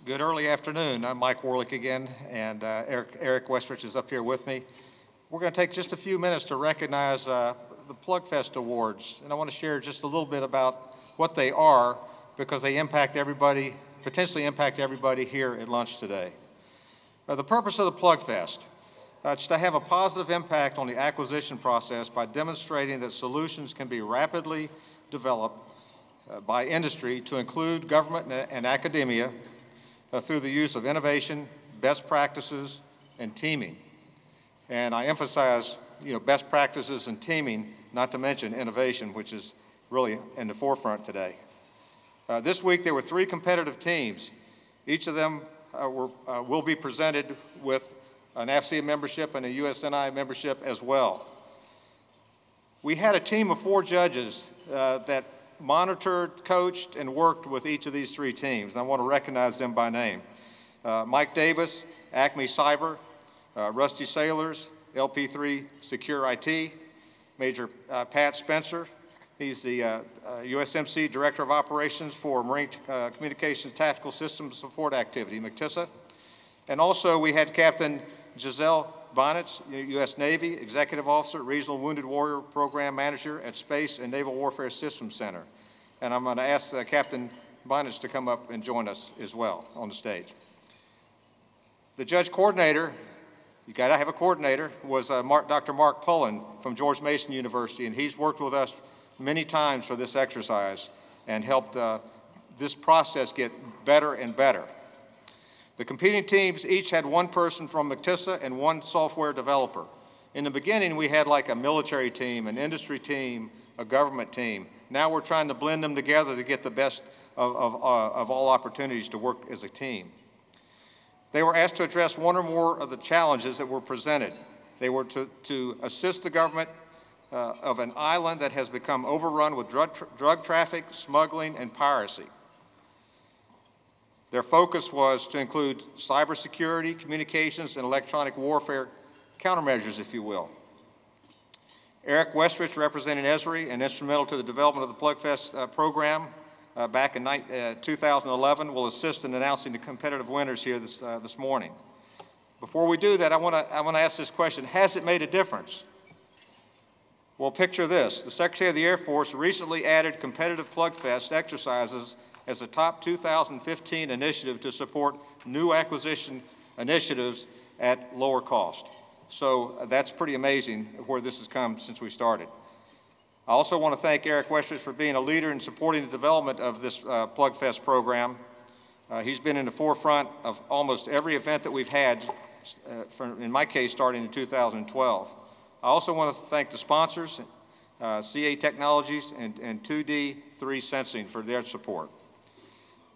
Good early afternoon. I'm Mike Warlick again, and Eric Westrich is up here with me. We're going to take just a few minutes to recognize the Plugfest Awards, and I want to share just a little bit about what they are because they impact everybody, potentially impact everybody here at lunch today. The purpose of the Plugfest is to have a positive impact on the acquisition process by demonstrating that solutions can be rapidly developed by industry to include government and academia through the use of innovation, best practices, and teaming. And I emphasize, best practices and teaming, not to mention innovation, which is really in the forefront today. This week there were 3 competitive teams. Each of them will be presented with an AFCEA membership and a USNI membership as well. We had a team of 4 judges that monitored, coached, and worked with each of these 3 teams. I want to recognize them by name. Mike Davis, Acme Cyber, Rusty Sailors, LP3 Secure IT, Major Pat Spencer, he's the USMC Director of Operations for Marine Communications Tactical Systems Support Activity, MCTSA. And also we had Captain Giselle Bonitz, U.S. Navy, Executive Officer, Regional Wounded Warrior Program Manager at Space and Naval Warfare Systems Center. And I'm going to ask Captain Bonitz to come up and join us as well on the stage. The judge coordinator, you got to have a coordinator, was Dr. Mark Pullen from George Mason University, and he's worked with us many times for this exercise and helped this process get better and better. The competing teams each had 1 person from MCTSA and 1 software developer. In the beginning, we had like a military team, an industry team, a government team. Now we're trying to blend them together to get the best of all opportunities to work as a team. They were asked to address 1 or more of the challenges that were presented. They were to assist the government of an island that has become overrun with drug traffic, smuggling, and piracy. Their focus was to include cybersecurity, communications, and electronic warfare countermeasures, if you will. Eric Westrich, representing Esri and instrumental to the development of the Plugfest program back in 2011, will assist in announcing the competitive winners here this morning. Before we do that, I want to ask this question: has it made a difference? Well, picture this. The Secretary of the Air Force recently added competitive Plugfest exercises as a top 2015 initiative to support new acquisition initiatives at lower cost. So that's pretty amazing where this has come since we started. I also want to thank Eric Westrich for being a leader in supporting the development of this Plugfest program. He's been in the forefront of almost every event that we've had, in my case, starting in 2012. I also want to thank the sponsors, CA Technologies and 2D3 Sensing for their support.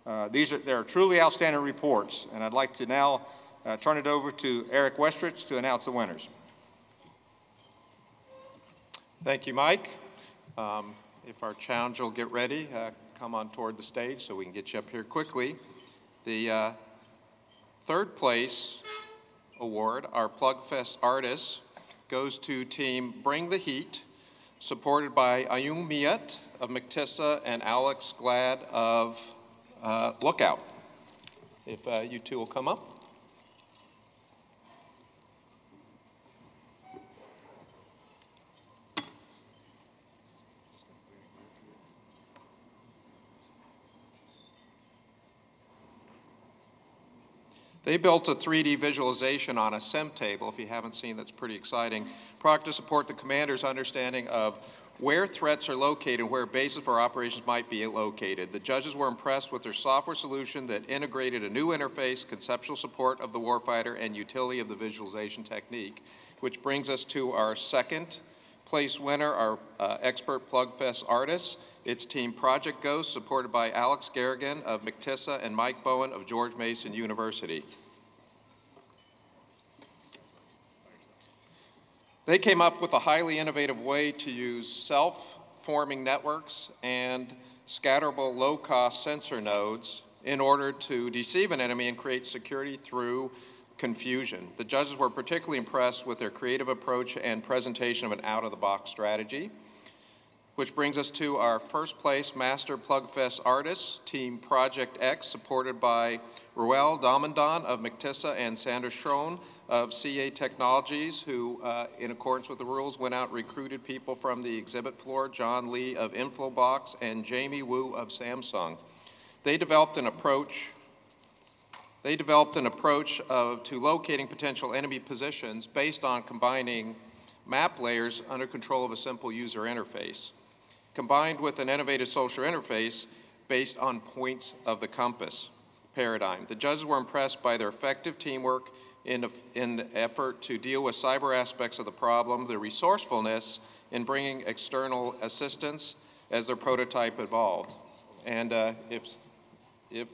They are truly outstanding reports, and I'd like to now turn it over to Eric Westrich to announce the winners. Thank you, Mike. If our challenge will get ready, come on toward the stage so we can get you up here quickly. The 3rd place award, our Plugfest artists, goes to team Bring the Heat, supported by Ayung Miat of MCTSA and Alex Glad of Lookout. If you 2 will come up. They built a 3D visualization on a SIM table. If you haven't seen, that's pretty exciting. Product to support the commander's understanding of where threats are located and where bases for operations might be located. The judges were impressed with their software solution that integrated a new interface, conceptual support of the warfighter, and utility of the visualization technique, which brings us to our 2nd place winner, our expert Plugfest artists. It's Team Project Ghost, supported by Alex Garrigan of MCTSA and Mike Bowen of George Mason University. They came up with a highly innovative way to use self-forming networks and scatterable low-cost sensor nodes in order to deceive an enemy and create security through confusion. The judges were particularly impressed with their creative approach and presentation of an out-of-the-box strategy. which brings us to our first place Master Plugfest artists, Team Project X, supported by Ruel Damandan of McTissa and Sandra Schroen of CA Technologies, who, in accordance with the rules, went out and recruited people from the exhibit floor, John Lee of Inflobox and Jamie Wu of Samsung. They developed an approach to locating potential enemy positions based on combining map layers under control of a simple user interface, combined with an innovative social interface based on points of the compass paradigm. The judges were impressed by their effective teamwork in the effort to deal with cyber aspects of the problem, the resourcefulness in bringing external assistance as their prototype evolved. And if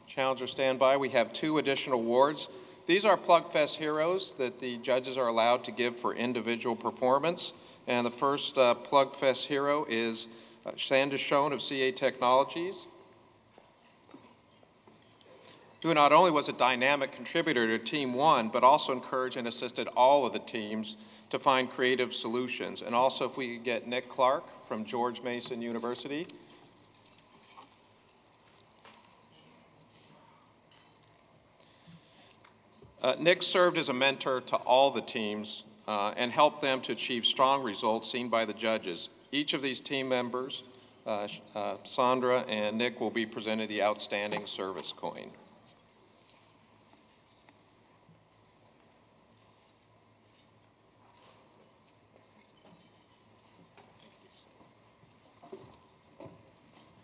challengers stand by, we have 2 additional awards. These are Plugfest heroes that the judges are allowed to give for individual performance. And the first Plugfest hero is Sandra Schroen of CA Technologies, who not only was a dynamic contributor to Team 1, but also encouraged and assisted all of the teams to find creative solutions. And also, if we could get Nick Clark from George Mason University. Nick served as a mentor to all the teams and helped them to achieve strong results seen by the judges. Each of these team members, Sandra and Nick, will be presented the Outstanding Service Coin.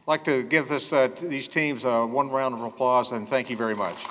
I'd like to give these teams one round of applause and thank you very much.